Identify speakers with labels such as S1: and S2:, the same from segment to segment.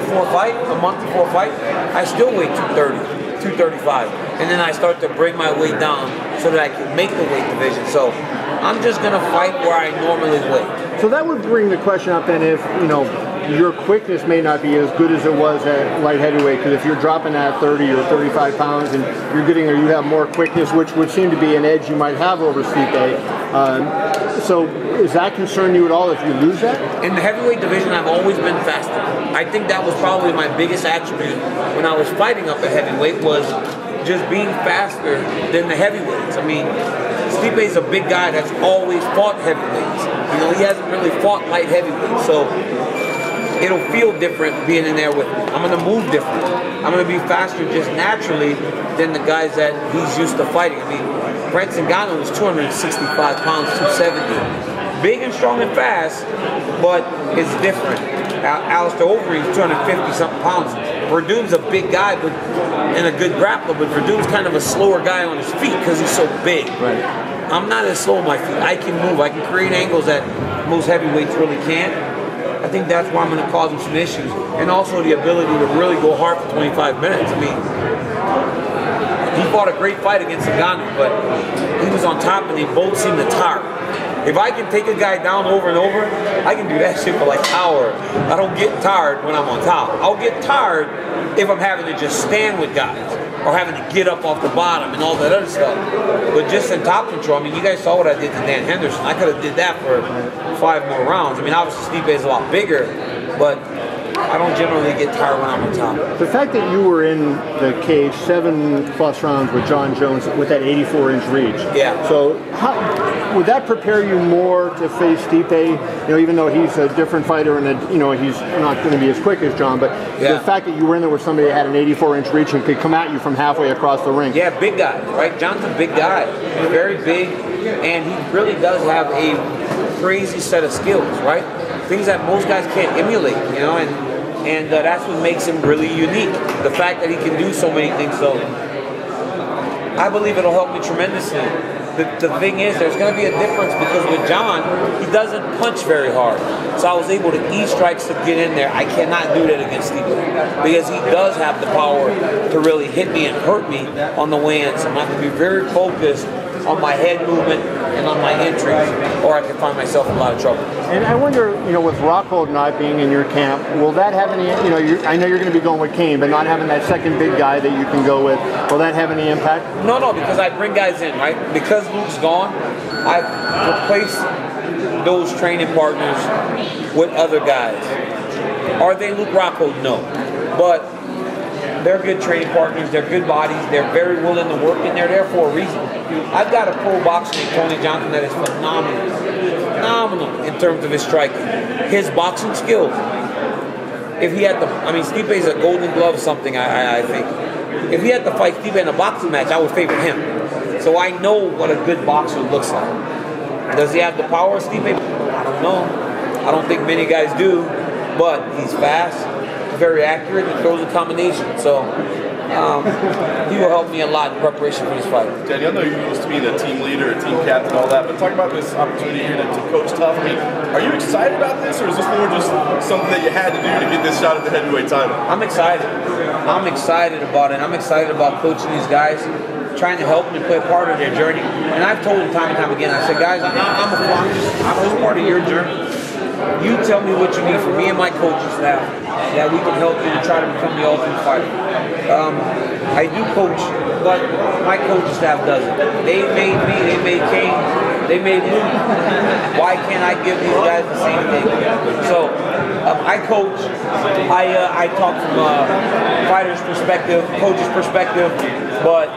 S1: before a fight, a month before a fight, I still weigh 230, 235. And then I start to bring my weight down so that I can make the weight division. So I'm just going to fight where I normally weigh.
S2: So that would bring the question up then if, you know, your quickness may not be as good as it was at light heavyweight, because if you're dropping at 30 or 35 pounds and you're getting there, you have more quickness, which would seem to be an edge you might have over Stipe. So is that concern you at all if you lose that?
S1: In the heavyweight division, I've always been faster. I think that was probably my biggest attribute when I was fighting up at heavyweight, was just being faster than the heavyweights. I mean, Stipe's a big guy that's always fought heavyweights. You know, he hasn't really fought light heavyweights, so it'll feel different being in there with me. I'm going to move different. I'm going to be faster just naturally than the guys that he's used to fighting. I mean, Brent Ngannou was 265 pounds, 270. Big and strong and fast, but it's different. Alistair Overeem's 250-something pounds. Verdum's a big guy and a good grappler, but Verdum's kind of a slower guy on his feet because he's so big.
S2: Right.
S1: I'm not as slow on my feet. I can move. I can create angles that most heavyweights really can't. I think that's why I'm going to cause him some issues. And also the ability to really go hard for 25 minutes. I mean, he fought a great fight against Ngannou, but he was on top and they both seemed to tire. If I can take a guy down over and over, I can do that shit for like hours. I don't get tired when I'm on top. I'll get tired if I'm having to just stand with guys or having to get up off the bottom and all that other stuff. But just in top control, I mean, you guys saw what I did to Dan Henderson. I could have did that for 5 more rounds. I mean, obviously Stipe is a lot bigger, but I don't generally get tired when I'm on top.
S2: The fact that you were in the cage 7+ rounds with John Jones with that 84-inch reach.
S1: Yeah.
S2: So how, would that prepare you more to face Stipe? You know, even though he's a different fighter and you know he's not going to be as quick as John, but the fact that you were in there with somebody that had an 84-inch reach and could come at you from halfway across the ring.
S1: Yeah, big guy, right? John's a big guy. He's very big, and he really does have a crazy set of skills, right? Things that most guys can't emulate, you know, and that's what makes him really unique. The fact that he can do so many things. So I believe it'll help me tremendously. The thing is, there's going to be a difference because with John, he doesn't punch very hard. So I was able to eat strikes to get in there. I cannot do that against Stipe because he does have the power to really hit me and hurt me on the weigh-in. So I'm going to have to be very focused on my head movement and on my entries, or I can find myself in a lot of trouble.
S2: And I wonder, you know, with Rockhold not being in your camp, will that have any, you know, I know you're going to be going with Kane, but not having that second big guy that you can go with, will that have any impact?
S1: No, because I bring guys in, right? Because Luke's gone, I've replaced those training partners with other guys. Are they Luke Rockhold? No. But they're good training partners, they're good bodies, they're very willing to work, and they're there for a reason. I've got a pro boxer named Tony Johnson that is phenomenal in terms of his striking. His boxing skills. If he had to, I mean, Stipe's a golden glove something, I think. If he had to fight Stipe in a boxing match, I would favor him. So I know what a good boxer looks like. Does he have the power of Stipe? I don't know. I don't think many guys do, but he's fast, very accurate, and throws a combination. So he will help me a lot in preparation for this fight.
S3: Danny, I know you used to be the team leader, team captain, all that, but talk about this opportunity here to coach TUF. I mean, are you excited about this, or is this more just something that you had to do to get this shot at the heavyweight title?
S1: I'm excited. I'm excited about it. I'm excited about coaching these guys, trying to help them play a part of their journey. And I've told them time and time again, I said, guys, I'm just part of your journey. You tell me what you need from me and my coaching staff that we can help you to try to become the ultimate fighter. I do coach, but my coaching staff doesn't. They made me, they made Kane, they made Luke. Why can't I give these guys the same thing? So I coach, I talk from a fighter's perspective, coach's perspective, but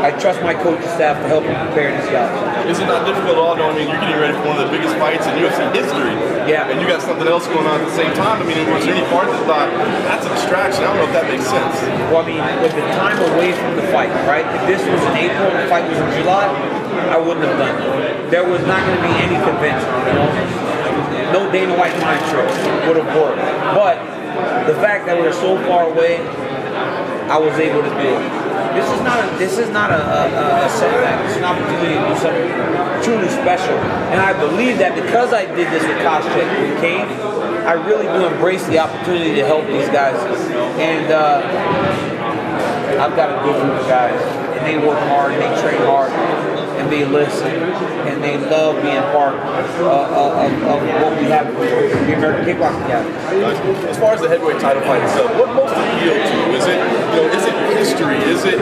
S1: I trust my coaching staff to help me prepare these guys.
S3: Is it not difficult at all? I mean, you're getting ready for one of the biggest fights in UFC history.
S1: Yeah.
S3: And you got something else going on at the same time. I mean, was there any part that thought, that's a distraction? I don't know if that makes sense.
S1: Well, I mean, with the time away from the fight, right? If this was in April and the fight was in July, I wouldn't have done it. There was not going to be any convention, you know? No Dana White mind trick would have worked. But the fact that we're so far away, I was able to do it. This is not a setback. It's an opportunity to do something truly special. And I believe that because I did this with Koscheck, with Kane, I really do embrace the opportunity to help these guys. And I've got a good group of guys, and they work hard, and they train hard, and they listen, and they love being part of what we have with the American Kickboxing Academy.
S3: As far as the heavyweight title fight itself, what most appeal to you? Is it, is it history? Is it,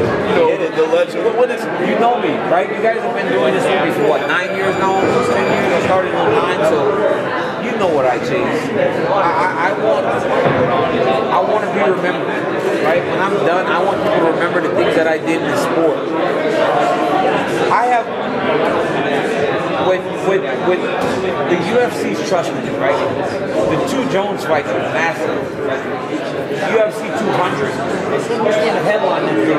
S3: the legend? What is it?
S1: You know me, right? You guys have been doing this with me for what, 9 years now? Almost 10 years. I started in 09, so you know what I chase. I want to be remembered, right? When I'm done, I want people to remember the things that I did in the sport. I have, with the UFC's trusting me, right? The 2 Jones fights are massive. UFC 200. It's going to be in the headline this thing.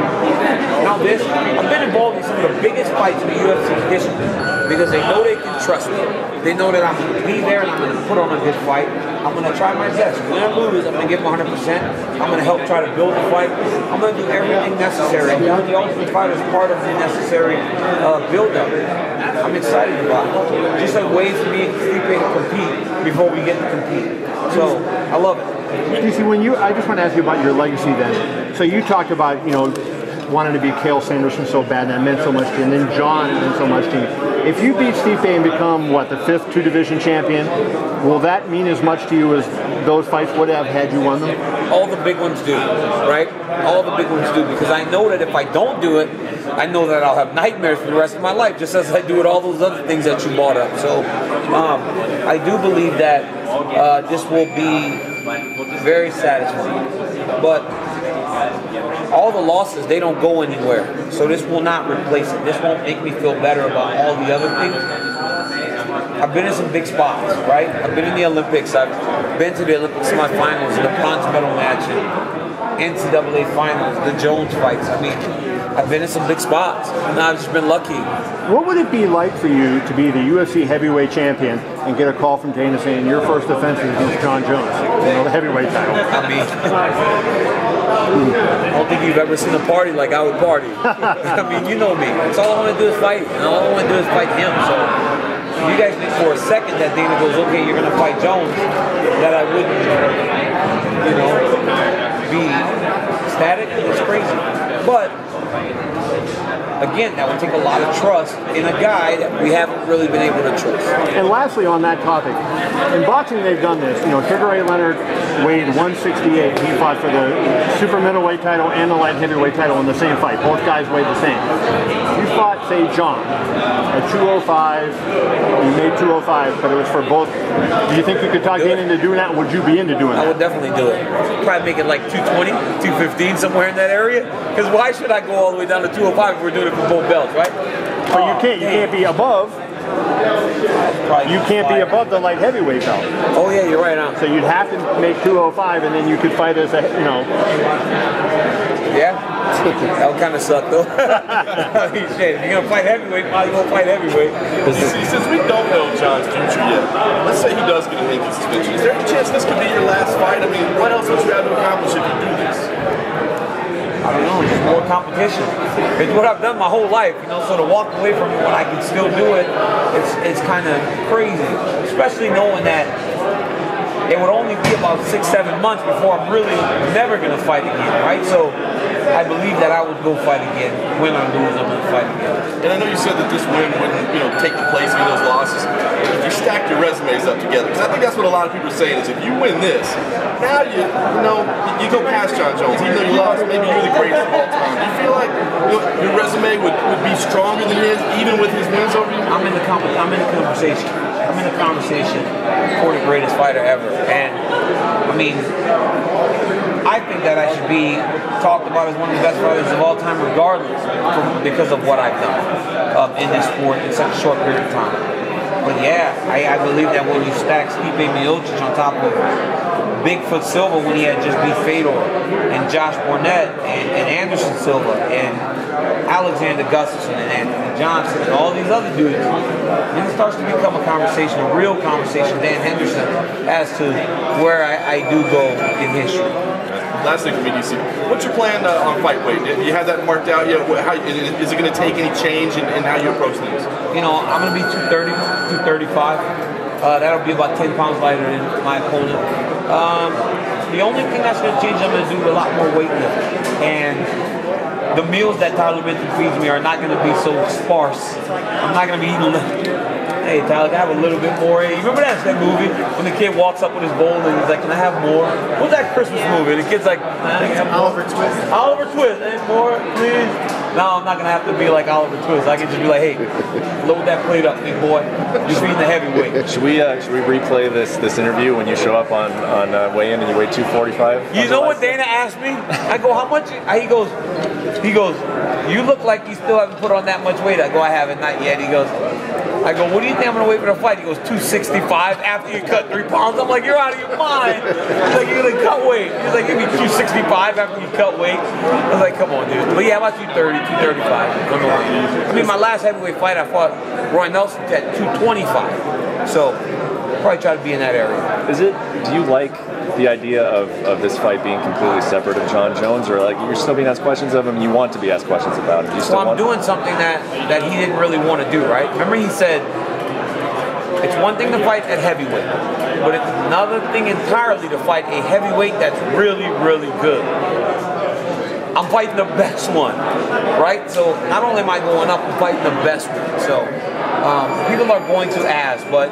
S1: Now I've been involved in some of the biggest fights in the UFC history because they know they can trust me. They know that I'm going to be there and I'm going to put on a good fight. I'm going to try my best. Win or lose, I'm going to give them 100%. I'm going to help try to build the fight. I'm going to do everything necessary. And the Ultimate Fighter is part of the necessary build-up. I'm excited about it. Just a way for me and Stipe to compete before we get to compete. So, I love it.
S2: DC, I just want to ask you about your legacy then. So you talked about, wanting to be Cael Sanderson so bad, and that meant so much to you, and then John meant so much to you. If you beat Stipe and become, the 5th 2-division champion, will that mean as much to you as those fights would have had you won them?
S1: All the big ones do, right? All the big ones do, because I know that if I don't do it, I know that I'll have nightmares for the rest of my life, just as I do with all those other things that you brought up. So I do believe that this will be very satisfying. But all the losses, they don't go anywhere. So this will not replace it. This won't make me feel better about all the other things. I've been in some big spots, right? I've been in the Olympics. I've been to the Olympic semifinals, the bronze medal match, and NCAA finals, the Jones fights. I mean, I've been in some big spots, and I've just been lucky.
S2: What would it be like for you to be the UFC heavyweight champion and get a call from Dana saying your first offense is against John Jones, the heavyweight title?
S1: I mean, I don't think you've ever seen a party like I would party. I mean, you know me. That's all I want to do is fight, and all I want to do is fight him. So if you guys think for a second that Dana goes, okay, you're going to fight Jones, that I wouldn't, be ecstatic, it's crazy. But again, that would take a lot of trust in a guy that we haven't really been able to trust.
S2: And lastly on that topic, in boxing they've done this. Sugar Ray Leonard weighed 168. He fought for the super middleweight title and the light heavyweight title in the same fight. Both guys weighed the same. You fought, say, John at 205. You made 205, but it was for both. Do you think you could talk Dana into doing that? Would you be into doing that?
S1: I would definitely do it. Probably make it like 220, 215, somewhere in that area. Because why should I go all the way down to 205 if we're doing it for both belts, right?
S2: But you can't be above. You can't be above the light heavyweight belt.
S1: Oh yeah, you're right, huh?
S2: So you'd have to make 205, and then you could fight as a,
S1: Yeah, that would kind of suck though. Shit, if you're gonna fight heavyweight, why you gonna fight heavyweight?
S3: Since we don't know John's future yet, let's say he does get a Hankey suspension. Is there any chance this could be your last fight? I mean, what else would you have to accomplish if you do this?
S1: I don't know, just more competition. It's what I've done my whole life, so to walk away from it when I can still do it, it's kind of crazy. Especially knowing that it would only be about 6-7 months before I'm really never going to fight again, right? So I believe that I would go fight again. Win or lose, I'm going to fight again.
S3: And I know you said that this win wouldn't, take the place of those losses. If you stack your resumes up together, because I think that's what a lot of people are saying is if you win this, now you go past John Jones. Even though you lost, maybe you're the greatest of all time. Do you feel like your resume would be stronger than his, even with his wins over you?
S1: I'm in the conversation. I'm in the conversation for the greatest fighter ever. And I mean, I think that I should be talked about as one of the best fighters of all time regardless because of what I've done in this sport in such a short period of time. But yeah, I believe that when you stack Stipe Miocic on top of Bigfoot Silva when he had just beat Fedor, and Josh Barnett, and Anderson Silva, and Alexander Gustafsson, and Anthony Johnson, and all these other dudes, then it starts to become a conversation, a real conversation, Dan Henderson, as to where I do go in history.
S3: Last thing for me, DC. What's your plan on fight weight? Do you have that marked out yet? Is it going to take any change in how you approach things?
S1: I'm going to be 230, 235. That'll be about 10 pounds lighter than my opponent. The only thing that's going to change, I'm going to do a lot more weightlifting. And the meals that Tyler Minton feeds me are not going to be so sparse. I'm not going to be eating. Hey Tyler, can I have a little bit more? Hey, you remember that movie when the kid walks up with his bowl and he's like, "Can I have more?" What's that Christmas movie? The kid's like,
S2: Oliver Twist.
S1: Oliver Twist, hey, more, please. No, I'm not gonna have to be like Oliver Twist. I can just be like, "Hey, load that plate up, big boy. Just eating the heavyweight."
S4: Should we replay this interview when you show up on weigh-in and you weigh 245?
S1: You know what Dana asked me? I go, "How much?" He goes, "You look like you still haven't put on that much weight." I go, "I haven't, not yet." He goes, I go, "What do you think I'm going to weigh for the fight?" He goes, 265 after you cut 3 pounds. I'm like, "You're out of your mind." He's like, "You're going to cut weight." He's like, "Give me 265 after you cut weight." I was like, "Come on, dude." But yeah, about 230, 235. I mean, my last heavyweight fight, I fought Roy Nelson at 225. So, probably try to be in that area.
S4: Do you like the idea of this fight being completely separate of Jon Jones, or like you're still being asked questions of him, you want to be asked questions about him?
S1: So I'm doing something that he didn't really want to do, right? Remember he said, it's one thing to fight at heavyweight, but it's another thing entirely to fight a heavyweight that's really, really good. I'm fighting the best one, right? So not only am I going up, I'm fighting the best one. So people are going to ask, but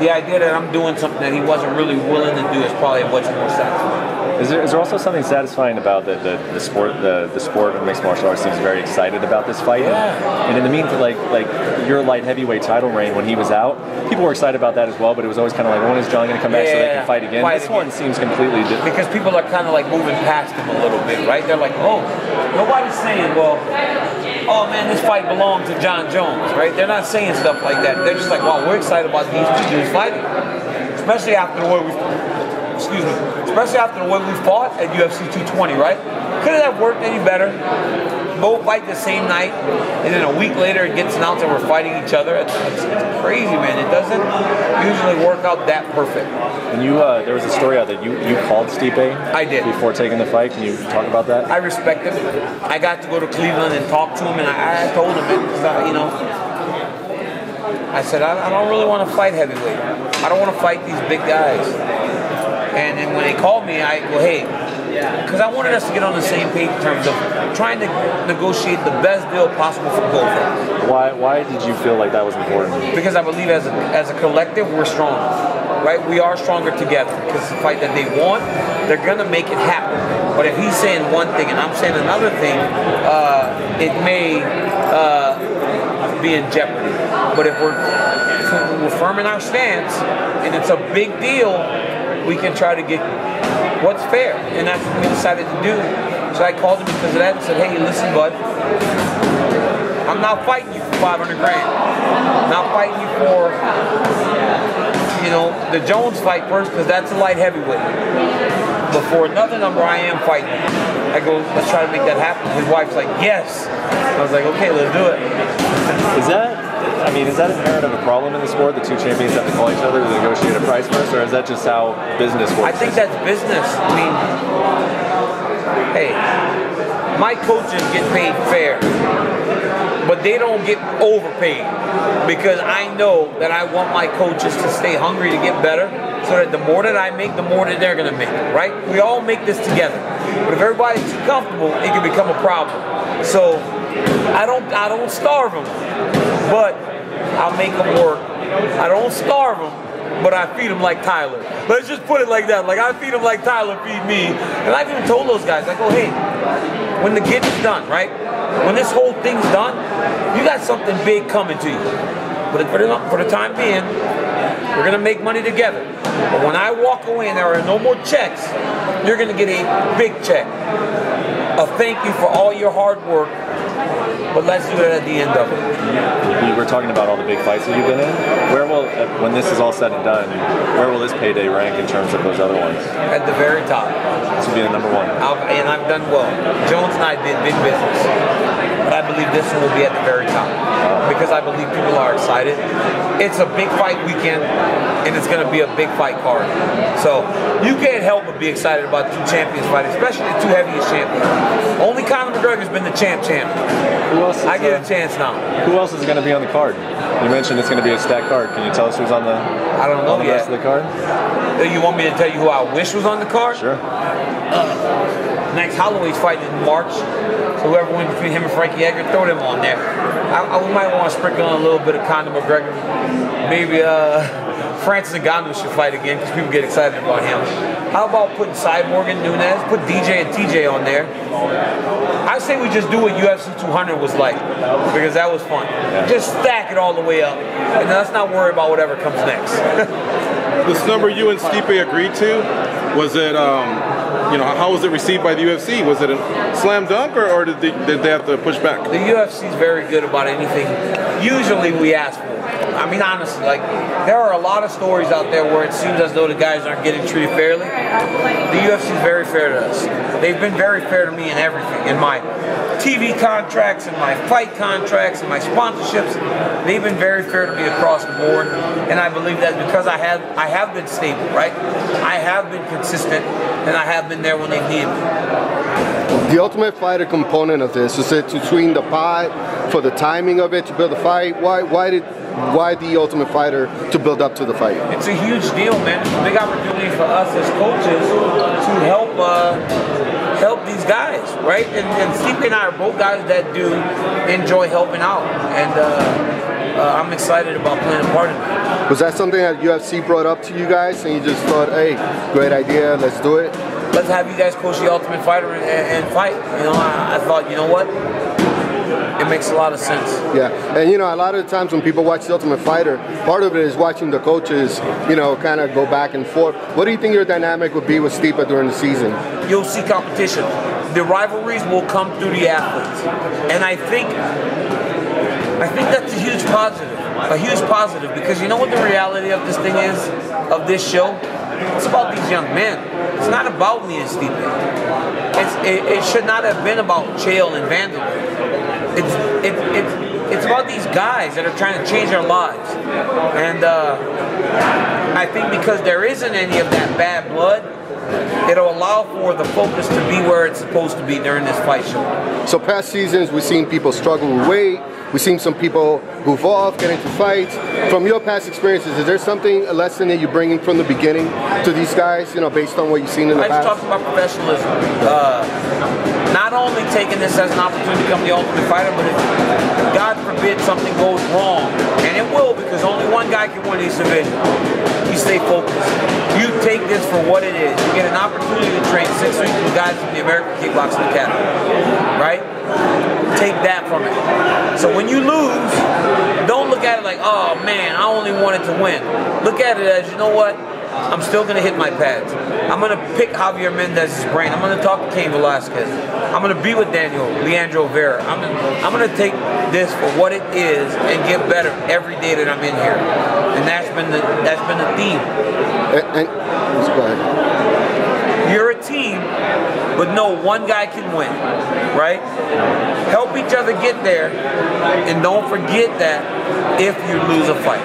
S1: the idea that I'm doing something that he wasn't really willing to do is probably what's more satisfying.
S4: Is there also something satisfying about the sport? The sport of mixed martial arts seems very excited about this fight.
S1: Yeah.
S4: And in the meantime, like your light heavyweight title reign when he was out, people were excited about that as well. But it was always kind of like, when is Jon going to come back so they can fight again? This one seems completely different.
S1: Because people are kind of like moving past him a little bit, right? They're like, oh, nobody's saying, well, oh man, this fight belongs to Jon Jones, right? They're not saying stuff like that. They're just like, wow, we're excited about these two dudes fighting, especially after the way we fought at UFC 220, right? Couldn't have worked any better. Both fight the same night, and then a week later it gets announced that we're fighting each other. It's crazy, man. It doesn't usually work out that perfect.
S4: And there was a story out that you called Stipe.
S1: I did.
S4: Before taking the fight. Can you talk about that?
S1: I respect him. I got to go to Cleveland and talk to him, and I told him, I said, I don't really want to fight heavyweight. I don't want to fight these big guys. And then when they called me, I go, hey, because I wanted us to get on the same page in terms of trying to negotiate the best deal possible for both of us.
S4: Why did you feel like that was important?
S1: Because I believe as a collective, we're stronger, right? We are stronger together. Because it's a fight that they want, they're going to make it happen. But if he's saying one thing and I'm saying another thing, it may be in jeopardy. But if we're firm in our stance and it's a big deal, we can try to get what's fair, and that's what we decided to do. So I called him because of that and said, hey, listen, bud, I'm not fighting you for 500 grand. I'm not fighting you for, the Jones fight first, because that's a light heavyweight. But for another number, I am fighting. I go, let's try to make that happen. His wife's like, yes. I was like, okay, let's do it.
S4: Is that inherent of a problem in the sport? The two champions have to call each other to negotiate a price first, or is that just how business works?
S1: I think that's business. I mean, hey, my coaches get paid fair, but they don't get overpaid, because I know that I want my coaches to stay hungry to get better, so that the more that I make, the more that they're going to make, right? We all make this together. But if everybody's too comfortable, it can become a problem. So I don't starve them, but I'll make them work. I don't starve them, but I feed them like Tyler. Let's just put it like that. Like, I feed them like Tyler feed me. And I've even told those guys, I go, hey, when the getting's done, right? When this whole thing's done, you got something big coming to you. But for the time being, we're going to make money together. But when I walk away and there are no more checks, you're going to get a big check. A thank you for all your hard work. But let's do it at the end of it.
S4: We were talking about all the big fights that you've been in. Where will, when this is all said and done, where will this payday rank in terms of those other ones?
S1: At the very top.
S4: This will be the number one.
S1: And I've done well. Jones and I did big business. But I believe this one will be at the very top. Because I believe people are excited. It's a big fight weekend, and it's going to be a big fight card. So you can't help but be excited about two champions fighting, especially the two heaviest champions. Only Conor McGregor's been the champ.
S4: Who else?
S1: I get a chance now.
S4: Who else is going to be on the card? You mentioned it's going to be a stacked card. Can you tell us who's on the?
S1: I don't know
S4: the
S1: yet.
S4: rest of the card.
S1: You want me to tell you who I wish was on the card?
S4: Sure.
S1: Next Holloway's fighting in March, so whoever wins between him and Frankie Edgar, throw them on there. We might want to sprinkle on a little bit of Conor McGregor. Maybe Francis Ngannou should fight again because people get excited about him. How about putting Cyborg and Nunes? Put DJ and TJ on there. I say we just do what UFC 200 was like, because that was fun. Yeah. Just stack it all the way up, and let's not worry about whatever comes next.
S3: This number you and Stipe agreed to, was it, you know, how was it received by the UFC? Was it a slam dunk, or did they have to push back?
S1: The UFC is very good about anything. Usually we ask for it. I mean, honestly, like, there are a lot of stories out there where it seems as though the guys aren't getting treated fairly. The UFC is very fair to us. They've been very fair to me in everything. In my TV contracts, in my fight contracts, in my sponsorships, they've been very fair to me across the board. And I believe that because I have been stable, right? I have been consistent, and I have been there when they needed me.
S2: The Ultimate Fighter component of this, is it between the pod, for the timing of it, to build a fight? Why the Ultimate Fighter to build up to the fight?
S1: It's a huge deal, man. It's a big opportunity for us as coaches to help these guys, right? And Stipe and I are both guys that do enjoy helping out, and I'm excited about playing a part in it.
S2: Was that something that UFC brought up to you guys, and you just thought, hey, great idea, let's do it?
S1: Let's have you guys coach the Ultimate Fighter and fight. You know, I thought, you know what? It makes a lot of sense.
S2: Yeah, and you know, a lot of the times when people watch The Ultimate Fighter, part of it is watching the coaches, you know, kind of go back and forth. What do you think your dynamic would be with Stipe during the season?
S1: You'll see competition. The rivalries will come through the athletes, and I think that's a huge positive, because you know what the reality of this thing is, of this show? It's about these young men. It's not about me and Stipe. It should not have been about Chael and Vanderlei. It's about these guys that are trying to change their lives. And I think because there isn't any of that bad blood, it'll allow for the focus to be where it's supposed to be during this fight show.
S2: So past seasons, we've seen people struggle with weight. We've seen some people goof off, get into fights. From your past experiences, is there something, a lesson that you're bringing from the beginning to these guys, you know, based on what you've seen in the past?
S1: I just talked about professionalism. Not only taking this as an opportunity to become the Ultimate Fighter, but if God forbid something goes wrong, and it will, because only one guy can win each division, you stay focused. You take this for what it is. You get an opportunity to train 6 weeks with guys from the American Kickboxing Academy, right? Take that from it. So when you lose, don't look at it like, oh man, I only wanted to win. Look at it as, you know what? I'm still going to hit my pads. I'm going to pick Javier Mendez's brain. I'm going to talk to Cain Velasquez. I'm going to be with Leandro Vera. I'm going to take this for what it is and get better every day that I'm in here. And that's been the theme.
S2: Let's go ahead.
S1: You're a team, but no one guy can win, right? Help each other get there, and don't forget that if you lose a fight.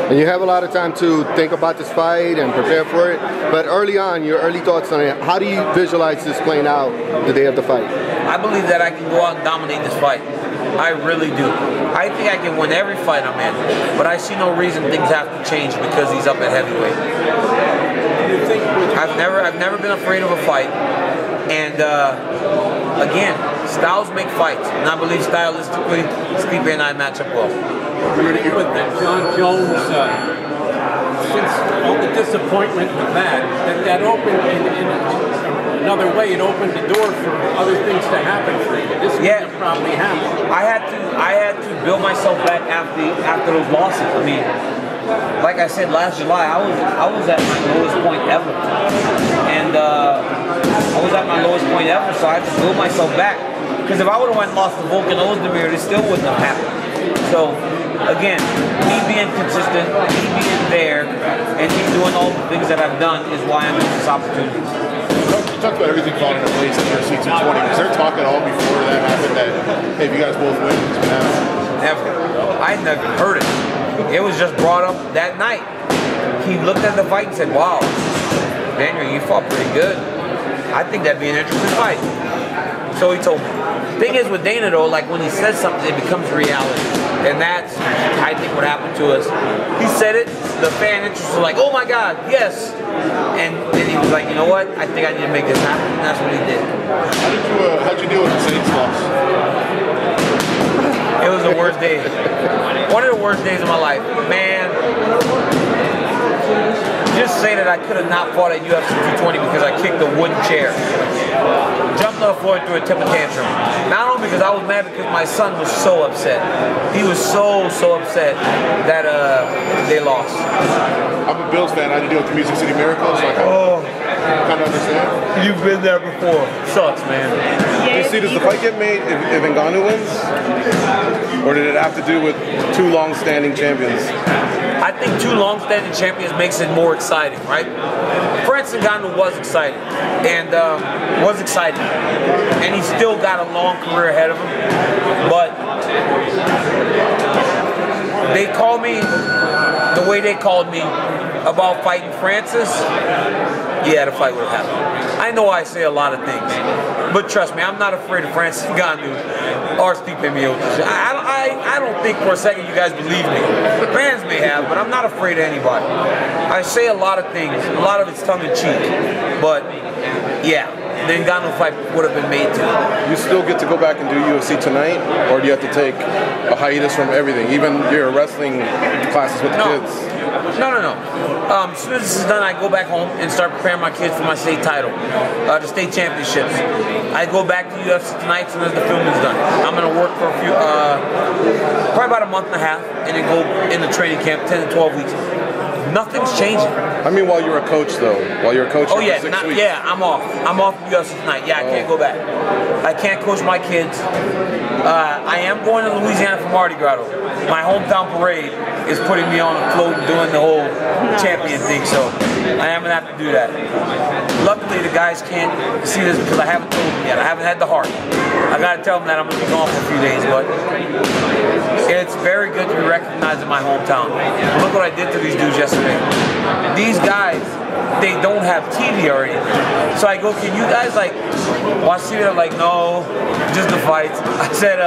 S2: And you have a lot of time to think about this fight and prepare for it, but early on, your early thoughts on it, how do you visualize this playing out the day of the fight?
S1: I believe that I can go out and dominate this fight. I really do. I think I can win every fight I'm in, but I see no reason things have to change because he's up at heavyweight. I've never been afraid of a fight, and again, styles make fights, and I believe stylistically, Stipe and I match up well.
S5: With John Jones, since all the disappointment with that opened in another way, it opened the door for other things to happen for you. This would have probably happened.
S1: I had to build myself back after those losses. I mean, like I said last July, I was at my lowest point ever, and I was at my lowest point ever. So I had to build myself back, because if I would have went and lost to Volkan Ozdemir, it still wouldn't have happened. So again, me being consistent, me being there, and me doing all the things that I've done is why I'm in this opportunity.
S6: You talked about everything falling into place at UFC 220. Was there talk at all before that happened that, hey, if you guys both win, it's going to happen?
S1: Never. I never heard it. It was just brought up that night. He looked at the fight and said, wow, Daniel, you fought pretty good. I think that'd be an interesting fight. So he told me. Thing is with Dana though, like when he says something, it becomes reality. And that's, I think, what happened to us. He said it, the fan interest was like, oh my God, yes. And then he was like, you know what, I think I need to make this happen. And that's what he did.
S6: How'd you deal with the Saints loss?
S1: It was the worst day. One of the worst days of my life. Man, just say that I could have not fought at UFC 220 because I kicked a wooden chair. Jumped on the floor and threw a temper tantrum. Not only because I was mad, because my son was so upset. He was so upset that they lost.
S6: I'm a Bills fan. I had to deal with the Music City Miracle, so I kind of understand.
S1: You've been there before. Sucks, man.
S7: Does the fight get made if Ngannou wins? Or did it have to do with two long-standing champions?
S1: I think two long-standing champions makes it more exciting, right? Francis Ngannou was exciting, and he still got a long career ahead of him. But they call me the way they called me about fighting Francis. Yeah, the fight would have happened. I know I say a lot of things, but trust me, I'm not afraid of Francis Ngannou or Stipe Miocic. I don't think for a second you guys believe me. Fans may have, but I'm not afraid of anybody. I say a lot of things, a lot of it's tongue-in-cheek, but yeah, the Ngannou fight would have been made too.
S7: You still get to go back and do UFC tonight, or do you have to take a hiatus from everything, even your wrestling classes with the kids?
S1: No. As soon as this is done, I go back home and start preparing my kids for my state title, the state championships. I go back to UFC tonight as soon as the film is done. I'm going to work for a few, probably about a month and a half, and then go into training camp, 10 to 12 weeks. Nothing's changing.
S7: I mean, while you're a coach, though. While you're a coach for 6 weeks.
S1: Yeah, I'm off. I'm off from UFC tonight. Yeah, I can't go back. I can't coach my kids. I am going to Louisiana for Mardi Gras. My hometown parade is putting me on a float and doing the whole champion thing, so I am going to have to do that. Luckily, the guys can't see this because I haven't told them yet. I haven't had the heart. I got to tell them that I'm going to be gone for a few days, but it's very good to be recognized in my hometown. Look what I did to these dudes yesterday. These guys, they don't have TV or anything. So I go, can you guys like watch TV? They're like, no, just the fights. I said,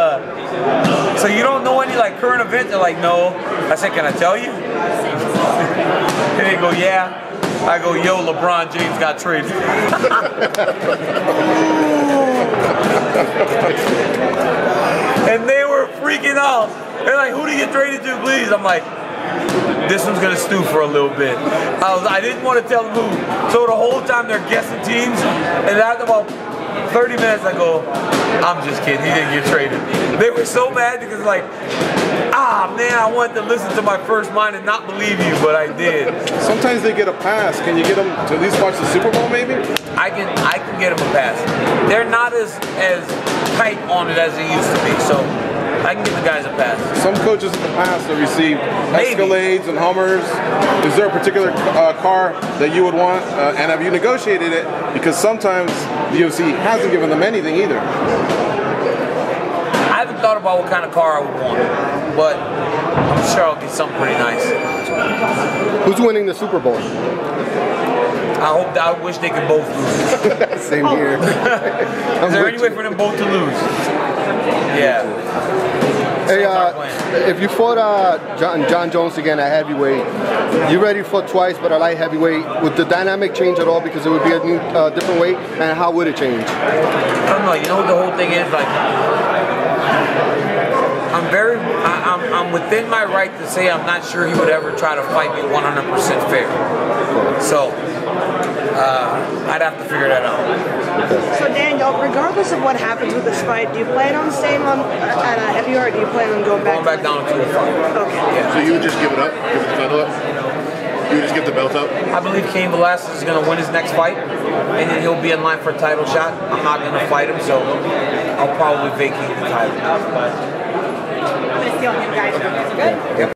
S1: so you don't know any like current events? They're like, no. I said, can I tell you? And they go, yeah. I go, yo, LeBron James got traded. And they were freaking out. They're like, who do you get traded to, please? I'm like, this one's gonna stew for a little bit. I didn't want to tell them who. So the whole time they're guessing teams, and after about 30 minutes I go, I'm just kidding, he didn't get traded. They were so mad because like, man, I wanted to listen to my first mind and not believe you, but I did.
S7: Sometimes they get a pass. Can you get them to at least watch the Super Bowl maybe?
S1: I can get them a pass. They're not as tight on it as they used to be, so I can give the guys a pass.
S7: Some coaches in the past have received Escalades and Hummers. Is there a particular car that you would want? And have you negotiated it? Because sometimes the UFC hasn't given them anything either.
S1: I haven't thought about what kind of car I would want, but I'm sure I'll get something pretty nice.
S2: Who's winning the Super Bowl?
S1: I wish they could both lose.
S2: Same here.
S1: Is there any way for them both to lose? Yeah.
S2: Hey, if you fought John Jones again at heavyweight, you already fought twice, but at light heavyweight, would the dynamic change at all because it would be a new, different weight, and how would it change?
S1: I don't know. You know what the whole thing is? Like, I'm within my right to say I'm not sure he would ever try to fight me 100% fair. So, I'd have to figure that out.
S8: So Daniel, regardless of what happens with this fight, do you plan on staying on at a heavy, or do you plan on going back
S1: down to the fight?
S8: Okay.
S1: Yeah.
S6: So you would just give it up? Give the title up? You would just give the belt up?
S1: I believe Cain Velasquez is going to win his next fight, and then he'll be in line for a title shot. I'm not going to fight him, so I'll probably vacate the title.
S8: I'm going to steal him, guys. Good.